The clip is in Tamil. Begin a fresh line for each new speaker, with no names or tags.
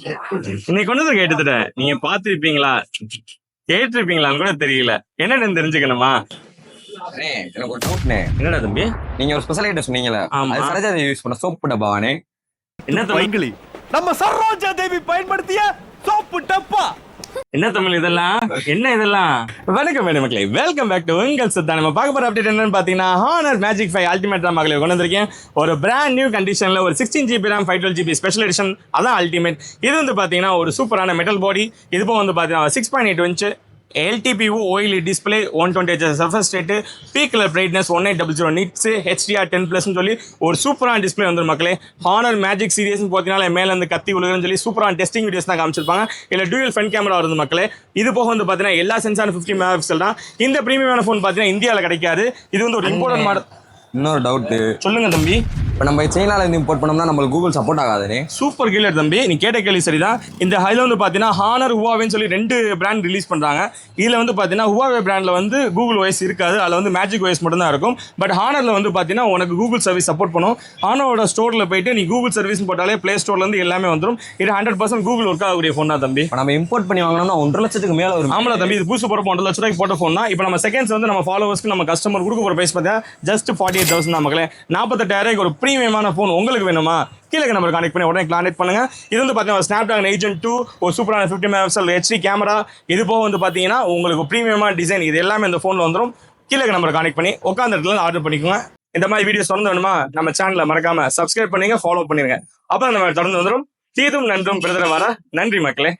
இன்னைக்கு கொண்டு வந்து கேட்டுட்ட நீங்க பாத்திருப்பீங்களா கேட்டிருப்பீங்களான்னு கூட தெரியல. என்னன்னு தெரிஞ்சுக்கணுமா?
அண்ணே, எனக்கு ஒரு டவுட்ண்ணே.
என்னடா தம்பி?
நீங்க ஒரு ஸ்பெஷல் ஐட்டம் சொன்னீங்கல்ல,
ஆமா.
அது சரோஜா தேவி யூஸ் பண்ண சோப்பு டப்பாவானே?
என்ன தமிழ்
பைங்கிளி நம்ம சரோஜா தேவி பயன்படுத்திய சோப்பு டப்பா.
என்ன தமிழ் இதெல்லாம்? என்ன இதெல்லாம்? வணக்கம் மேடம் மக்களே, வெல்கம் பேக் டு உங்கள் சித்தா. நம்ம பார்க்க போற அப்டேட் என்னன்னு பாத்தீங்கன்னா, ஹானர் மேஜிக் 5 அல்டிமேட் தான் மக்களை கொண்டு வந்திருக்கேன். ஒரு பிராண்ட் நியூ கண்டிஷன்ல ஒரு 16 GB RAM 512 GB special edition, அதான் அல்டிமேட். இது வந்து பாத்தீங்கன்னா ஒரு சூப்பரான மெட்டல் பாடி. இது போக வந்து பாத்தீங்கன்னா 6.8 inch LTPO OLED display, 120Hz surface rate, peak colour brightness 1800 nits, HDR 10+ சொல்லி ஒரு சூப்பரான டிஸ்பிளே வந்து மக்களே. ஹானர் மேஜிக் சீரிஸ் பார்த்தீங்கன்னா மேல இருந்து கத்தி உலகன்னு சொல்லி சூப்பரான டெஸ்டிங் வீடியோஸ் தான் காமிச்சிருப்பாங்க. இல்லை டூயல் ஃப்ரண்ட் கேமரா வருது மக்களே. இது போக வந்து பார்த்தீங்கன்னா எல்லா சென்சாரும் 50 MP தான். இந்த ப்ரீமியமான ஃபோன் பார்த்தீங்கன்னா இந்தியாவில் கிடைக்காது. இது வந்து ஒரு இம்போர்ட்டன்ட் மாடல்.
இன்னொரு டவுட்,
சொல்லுங்க தம்பி.
இப்போ நம்ம சைனால இருந்து இம்போர்ட் பண்ணோம்னா நம்மளுக்கு கூகுள் சப்போர்ட் ஆகாதுனே?
சூப்பர் கீழர் தம்பி, நீ கேட்ட கேள்வி சரிதான். இந்த ஹைல வந்து பார்த்தீங்கன்னா ஹானர் ஹுவாவேன்னு சொல்லி 2 பிராண்ட் ரிலீஸ் பண்ணுறாங்க. இதில் வந்து பார்த்தீங்கன்னா ஹுவாவே பிராண்டில் வந்து கூகுள் OS இருக்காது, அதில் வந்து மேஜிக் OS மட்டும் தான் இருக்கும். பட் ஹானரில் வந்து பார்த்தீங்கன்னா உனக்கு கூகுள் சர்வீஸ் சப்போர்ட் பண்ணும். ஹானரோட ஸ்டோரில் போயிட்டு நீ கூகுள் சர்வீஸ் போட்டாலே ப்ளே ஸ்டோர்லேருந்து எல்லாமே வந்துடும். இது 100% கூகுள் ஒர்க் ஆகக்கூடிய ஃபோன் தான் தம்பி.
இப்போ நம்ம இம்போர்ட் பண்ணி வாங்கினோம்னா 1.5 லட்சத்துக்கு மேலே வரும்.
ஆமாம் தம்பி, இது புதுசு போகிறப்ப 1.5 லட்ச ரூபாய்க்கு போட்ட ஃபோன் தான். இப்போ நம்ம செகண்ட்ஸ் வந்து நம்ம ஃபாலோவர்ஸ்க்கு நம்ம கஸ்டமர் கொடுக்க போகிற ப்ரைஸ் பார்த்தீங்கன்னா ஜஸ்ட் 48,000 தான் மக்களே. 48,000 ஒரு ப்ரீமியமான ஃபோன் உங்களுக்கு வேணுமா? கீழே நம்பர் கான்டெக்ட் பண்ணி உடனே கான்டெக்ட் பண்ணுங்க. இது வந்து பார்த்தீங்கன்னா ஸ்னாப்டிராகன் Agent 2, ஒரு சூப்பரான 50 MP HD கேமரா. இது போக வந்து பார்த்தீங்கன்னா உங்களுக்கு ப்ரீமியமான டிசைன், இது எல்லாமே இந்த ஃபோனில் வந்துடும். கீழே நம்பர் கான்டெக்ட் பண்ணி உட்காந்த இடத்துல ஆர்டர் பண்ணிக்கோங்க. இந்த மாதிரி வீடியோஸ் தொடர்ந்து வேணுமா? நம்ம சேனலை மறக்காம சப்ஸ்கிரைப் பண்ணுங்க, ஃபாலோ பண்ணிருங்க. அப்புறம் நம்ம தொடர்ந்து வந்துடும். தீதும் நன்றும் பிரதர வர. நன்றி மக்களே.